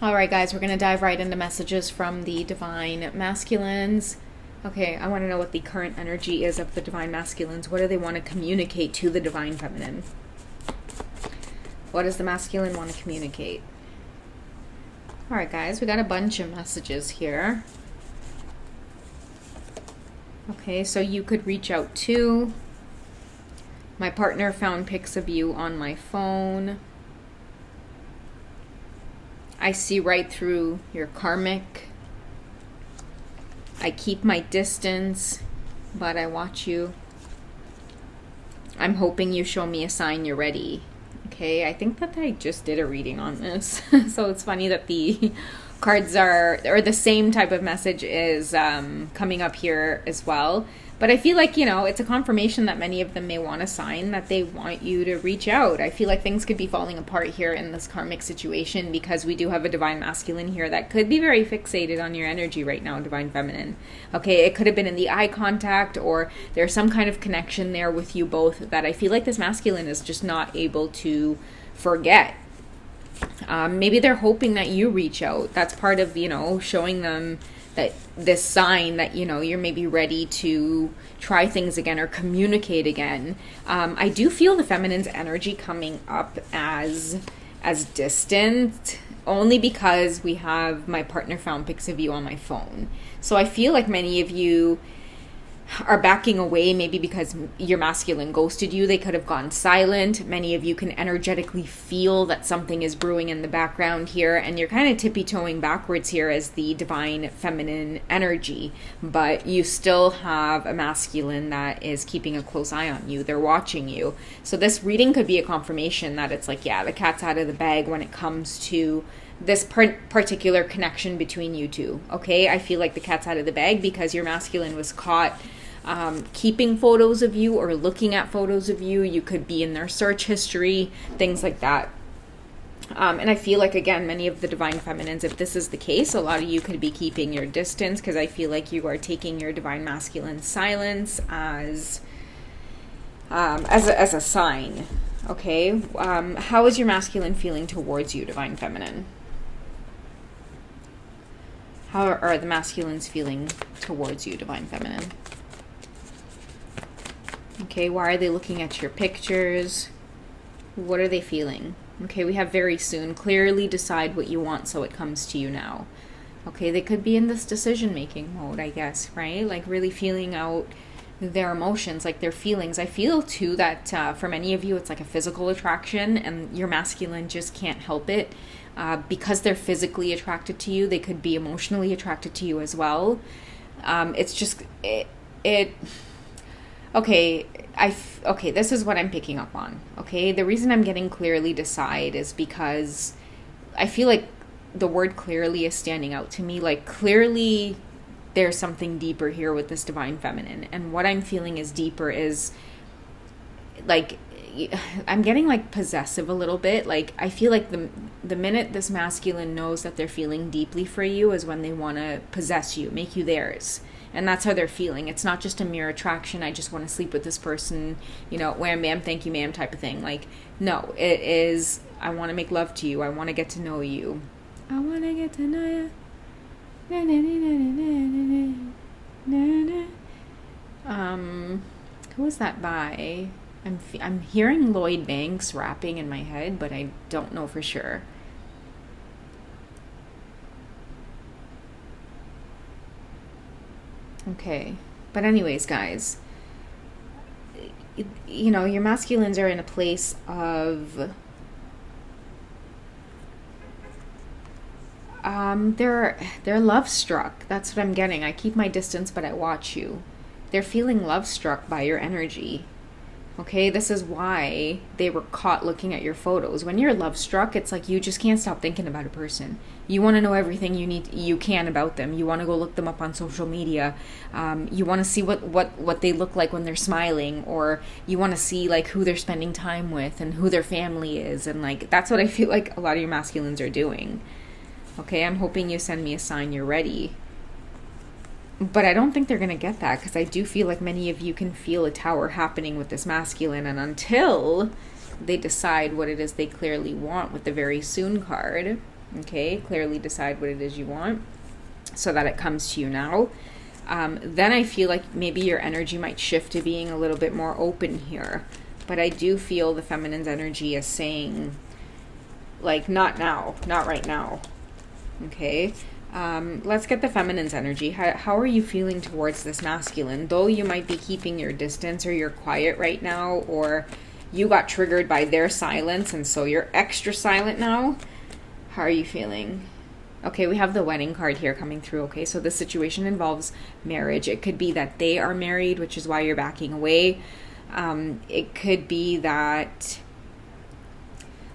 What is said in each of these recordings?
All right, guys, we're going to dive right into messages from the divine masculines. Okay, I want to know what the current energy is of the divine masculines. What do they want to communicate to the divine feminine? What does the masculine want to communicate? All right, guys, we got a bunch of messages here. Okay, so you could reach out to my partner found pics of you on my phone. I see right through your karmic. I keep my distance, but I watch you. I'm hoping you show me a sign you're ready. Okay, I think that I just did a reading on this. So it's funny that the cards or the same type of message is coming up here as well. But I feel like, it's a confirmation that many of them may want a sign that they want you to reach out. I feel like things could be falling apart here in this karmic situation because we do have a divine masculine here that could be very fixated on your energy right now, divine feminine. Okay, it could have been in the eye contact or there's some kind of connection there with you both that I feel like this masculine is just not able to forget. Maybe they're hoping that you reach out. That's part of, showing them that this sign that, you're maybe ready to try things again or communicate again. I do feel the feminine's energy coming up as distant only because we have my partner found pics of you on my phone. So I feel like many of you are backing away, maybe because your masculine ghosted you. They could have gone silent. Many of you can energetically feel that something is brewing in the background here, and you're kind of tippy-toeing backwards here as the divine feminine energy, but you still have a masculine that is keeping a close eye on you. They're watching you. So this reading could be a confirmation that it's like, yeah, the cat's out of the bag when it comes to this particular connection between you two. Okay, I feel like the cat's out of the bag because your masculine was caught keeping photos of you or looking at photos of you. You could be in their search history, things like that. And I feel like, again, many of the divine feminines, if this is the case, a lot of you could be keeping your distance because I feel like you are taking your divine masculine silence as a sign. Okay, how is your masculine feeling towards you, divine feminine? How are the masculines feeling towards you, divine feminine? Okay, why are they looking at your pictures? What are they feeling? Okay, we have very soon. Clearly decide what you want so it comes to you now. Okay, they could be in this decision-making mode, I guess, right? Like really feeling out their emotions, like their feelings. I feel, too, that for many of you, it's like a physical attraction and your masculine just can't help it. Because they're physically attracted to you, they could be emotionally attracted to you as well. It's just... Okay, this is what I'm picking up on. Okay, the reason I'm getting clearly decide is because I feel like the word clearly is standing out to me. Like clearly there's something deeper here with this divine feminine. And what I'm feeling is deeper is like, I'm getting like possessive a little bit. Like I feel like the minute this masculine knows that they're feeling deeply for you is when they want to possess you, make you theirs. And that's how they're feeling. It's not just a mere attraction. I just want to sleep with this person, wham, bam, thank you, ma'am type of thing. Like, no, it is, I want to make love to you. I want to get to know you. I want to get to know you. Na, na, na, na, na, na, na. Who is that by? I'm hearing Lloyd Banks rapping in my head, but I don't know for sure. Okay, but anyways, guys, your masculines are in a place of they're love struck. That's what I'm getting. I keep my distance, but I watch you. They're feeling love struck by your energy. Okay, this is why they were caught looking at your photos. When you're love struck, it's like you just can't stop thinking about a person. You want to know everything you can about them. You want to go look them up on social media. You want to see what they look like when they're smiling, or you want to see like who they're spending time with and who their family is, and like that's what I feel like a lot of your masculines are doing. Okay, I'm hoping you send me a sign you're ready. But I don't think they're going to get that because I do feel like many of you can feel a tower happening with this masculine, and until they decide what it is they clearly want with the very soon card, Okay, clearly decide what it is you want so that it comes to you now. Then I feel like maybe your energy might shift to being a little bit more open here. But I do feel the feminine's energy is saying, like, not now, not right now. Okay, let's get the feminine's energy. How are you feeling towards this masculine? Though you might be keeping your distance, or you're quiet right now, or you got triggered by their silence and so you're extra silent now. How are you feeling? Okay, we have the wedding card here coming through. Okay, so the situation involves marriage. It could be that they are married, which is why you're backing away. It could be that,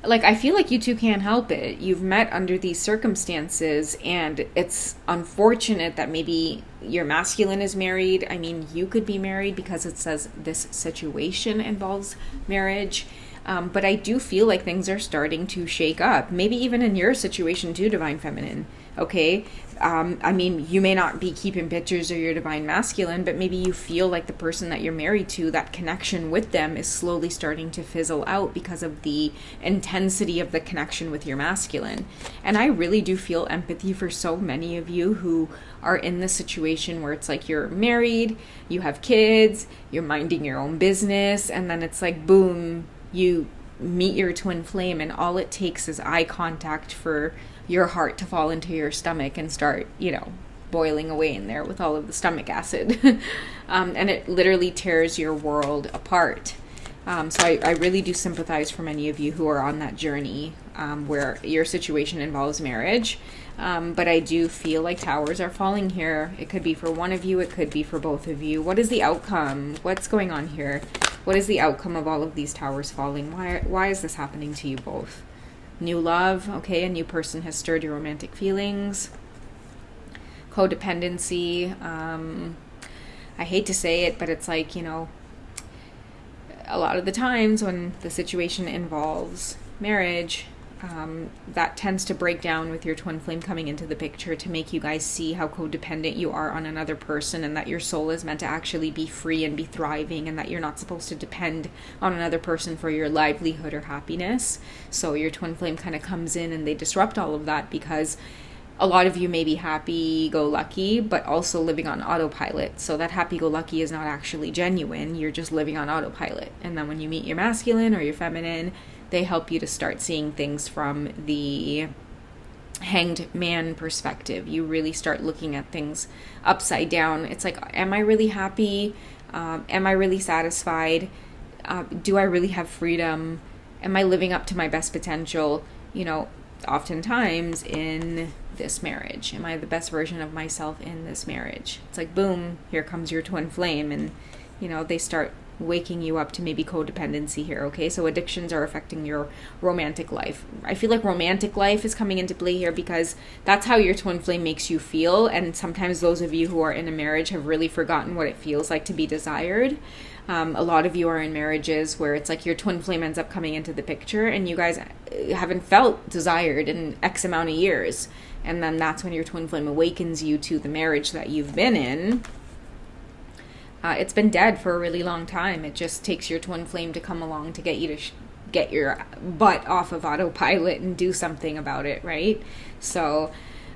like, I feel like you two can't help it. You've met under these circumstances, and it's unfortunate that maybe your masculine is married. I mean, you could be married because it says this situation involves marriage. But I do feel like things are starting to shake up. Maybe even in your situation too, Divine Feminine. Okay? I mean, you may not be keeping pictures of your Divine Masculine, but maybe you feel like the person that you're married to, that connection with them is slowly starting to fizzle out because of the intensity of the connection with your masculine. And I really do feel empathy for so many of you who are in this situation where it's like you're married, you have kids, you're minding your own business, and then it's like, boom, you meet your twin flame, and all it takes is eye contact for your heart to fall into your stomach and start, boiling away in there with all of the stomach acid. And it literally tears your world apart. So I really do sympathize for many of you who are on that journey where your situation involves marriage. But I do feel like towers are falling here. It could be for one of you. It could be for both of you. What is the outcome? What's going on here? What is the outcome of all of these towers falling? Why is this happening to you both? New love. Okay, a new person has stirred your romantic feelings. Codependency. I hate to say it, but it's like, a lot of the times when the situation involves marriage, that tends to break down with your twin flame coming into the picture to make you guys see how codependent you are on another person, and that your soul is meant to actually be free and be thriving, and that you're not supposed to depend on another person for your livelihood or happiness. So your twin flame kind of comes in and they disrupt all of that, because a lot of you may be happy-go-lucky, but also living on autopilot. So that happy-go-lucky is not actually genuine. You're just living on autopilot. And then when you meet your masculine or your feminine, they help you to start seeing things from the hanged man perspective. You really start looking at things upside down. It's like, am I really happy? Am I really satisfied? Do I really have freedom? Am I living up to my best potential? Oftentimes in this marriage, am I the best version of myself in this marriage? It's like, boom, here comes your twin flame, and they start waking you up to maybe codependency here. Okay, so addictions are affecting your romantic life. I feel like romantic life is coming into play here because that's how your twin flame makes you feel, and sometimes those of you who are in a marriage have really forgotten what it feels like to be desired. A lot of you are in marriages where it's like your twin flame ends up coming into the picture and you guys haven't felt desired in X amount of years. And then that's when your twin flame awakens you to the marriage that you've been in. It's been dead for a really long time. It just takes your twin flame to come along to get you to get your butt off of autopilot and do something about it, right? So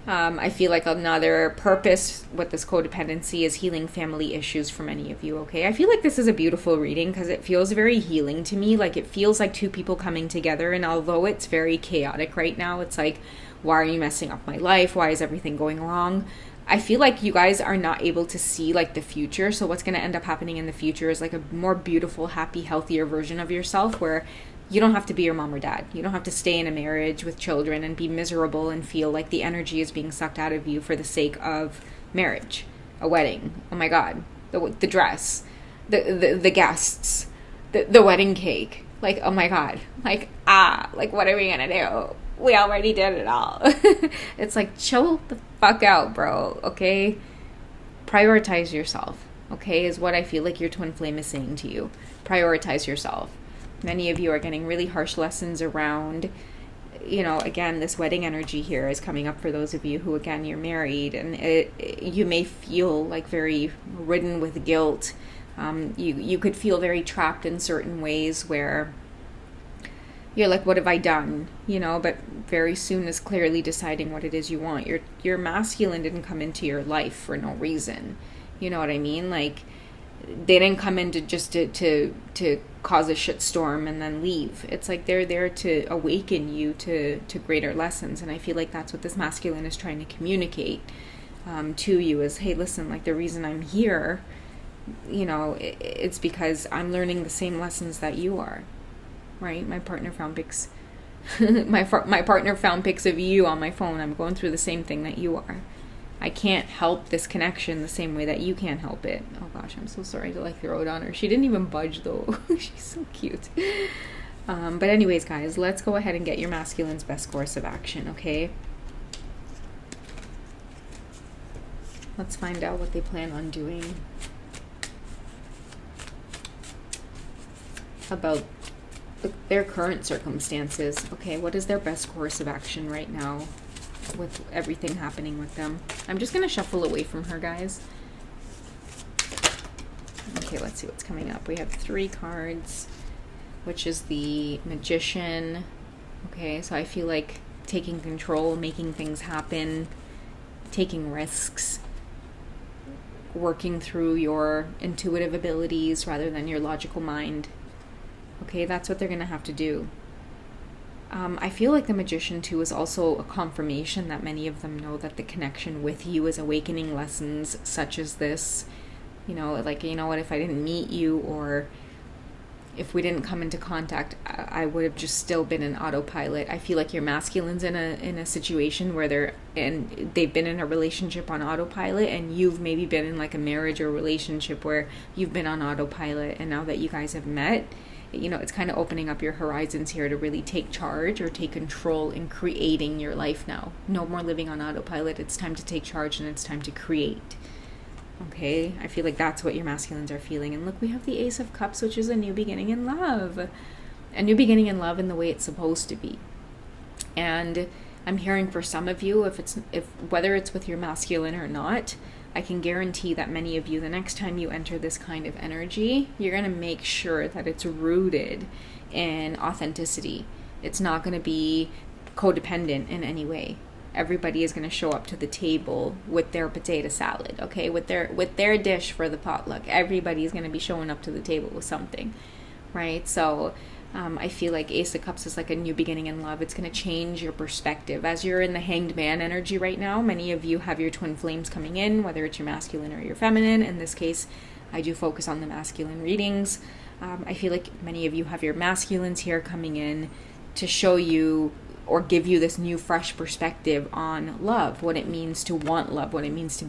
I feel like another purpose with this codependency is healing family issues for many of you, okay? I feel like this is a beautiful reading because it feels very healing to me. Like, it feels like two people coming together, and although it's very chaotic right now, it's like, why are you messing up my life? Why is everything going wrong? I feel like you guys are not able to see like the future. So what's going to end up happening in the future is like a more beautiful, happy, healthier version of yourself where you don't have to be your mom or dad. You don't have to stay in a marriage with children and be miserable and feel like the energy is being sucked out of you for the sake of marriage, a wedding. Oh my God, the dress, the guests, the wedding cake. Like, oh my God, like, what are we going to do? We already did it all. It's like, chill the fuck out, bro, okay? Prioritize yourself, okay, is what I feel like your twin flame is saying to you. Prioritize yourself. Many of you are getting really harsh lessons around, again, this wedding energy here is coming up for those of you who, again, you're married, and you may feel like very ridden with guilt. You could feel very trapped in certain ways where you're like, what have I done? But very soon is clearly deciding what it is you want. Your masculine didn't come into your life for no reason. You know what I mean? Like, they didn't come in to just to cause a shitstorm and then leave. It's like they're there to awaken you to greater lessons. And I feel like that's what this masculine is trying to communicate to you is, hey, listen, like, the reason I'm here, it's because I'm learning the same lessons that you are. Right? My partner found pics. my partner found pics of you on my phone. I'm going through the same thing that you are. I can't help this connection the same way that you can't help it. Oh gosh, I'm so sorry to like throw it on her. She didn't even budge though. She's so cute. But anyways, guys, let's go ahead and get your masculine's best course of action, okay? Let's find out what they plan on doing about their current circumstances. Okay, what is their best course of action right now with everything happening with them? I'm just going to shuffle away from her, guys. Okay, let's see what's coming up. We have 3 cards, which is the Magician. Okay, so I feel like taking control, making things happen, taking risks, working through your intuitive abilities rather than your logical mind. Okay, that's what they're going to have to do. I feel like the Magician, too, is also a confirmation that many of them know that the connection with you is awakening lessons such as this. Like, you know what, if I didn't meet you or if we didn't come into contact, I would have just still been in autopilot. I feel like your masculine's in a situation where they've been in a relationship on autopilot, and you've maybe been in like a marriage or relationship where you've been on autopilot, and now that you guys have met, it's kind of opening up your horizons here to really take charge or take control in creating your life now. No more living on autopilot. It's time to take charge and it's time to create. Okay, I feel like that's what your masculines are feeling. And look, we have the Ace of Cups, which is a new beginning in love. A new beginning in love in the way it's supposed to be. And I'm hearing for some of you, whether it's with your masculine or not, I can guarantee that many of you, the next time you enter this kind of energy, you're going to make sure that it's rooted in authenticity. It's not going to be codependent in any way. Everybody is going to show up to the table with their potato salad, okay? With their dish for the potluck. Everybody is going to be showing up to the table with something, right? So I feel like Ace of Cups is like a new beginning in love. It's going to change your perspective. As you're in the Hanged Man energy right now, many of you have your twin flames coming in, whether it's your masculine or your feminine. In this case, I do focus on the masculine readings. I feel like many of you have your masculines here coming in to show you or give you this new fresh perspective on love, what it means to want love, what it means to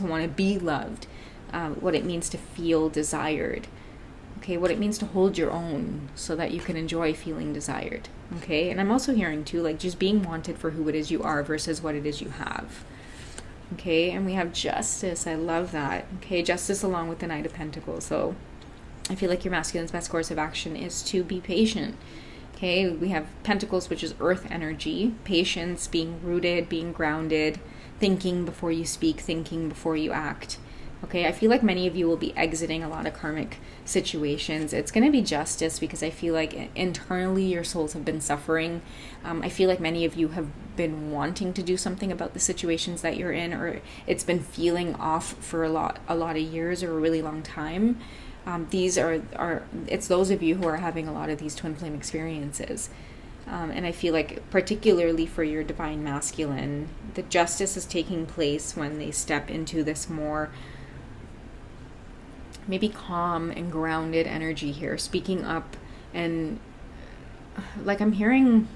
want to be loved, what it means to feel desired. Okay, what it means to hold your own so that you can enjoy feeling desired. Okay, and I'm also hearing too, like, just being wanted for who it is you are versus what it is you have. Okay, and we have Justice. I love that. Okay, Justice along with the Knight of Pentacles. So I feel like your masculine's best course of action is to be patient. Okay, we have Pentacles, which is earth energy, patience, being rooted, being grounded, thinking before you speak, thinking before you act. Okay, I feel like many of you will be exiting a lot of karmic situations. It's going to be Justice because I feel like internally your souls have been suffering. I feel like many of you have been wanting to do something about the situations that you're in, or it's been feeling off for a lot of years or a really long time. These it's those of you who are having a lot of these twin flame experiences. And I feel like particularly for your divine masculine, the Justice is taking place when they step into this more maybe calm and grounded energy here, speaking up. And like I'm hearing,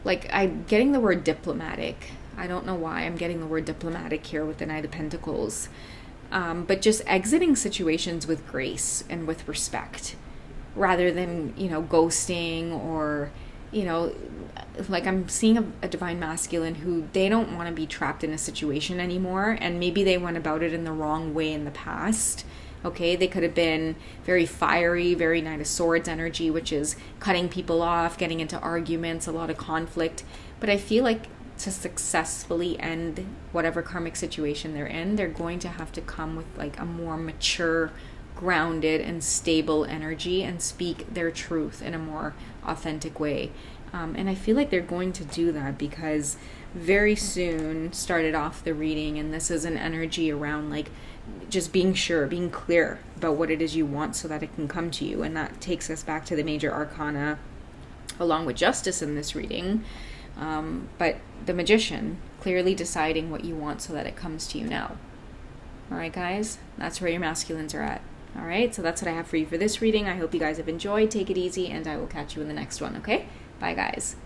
like I'm getting the word diplomatic. I don't know why I'm getting the word diplomatic here with the Knight of Pentacles. But just exiting situations with grace and with respect rather than, ghosting or, like I'm seeing a divine masculine who they don't want to be trapped in a situation anymore. And maybe they went about it in the wrong way in the past. Okay, they could have been very fiery, very Knight of Swords energy, which is cutting people off, getting into arguments, a lot of conflict. But I feel like to successfully end whatever karmic situation they're in, they're going to have to come with like a more mature grounded and stable energy and speak their truth in a more authentic way. And I feel like they're going to do that because very soon started off the reading, and this is an energy around like just being sure, being clear about what it is you want so that it can come to you. And that takes us back to the major arcana along with justice in this reading. But the Magician, clearly deciding what you want so that it comes to you now. All right, guys, that's where your masculines are at. All right, so that's what I have for you for this reading. I hope you guys have enjoyed. Take it easy, and I will catch you in the next one, okay? Bye, guys.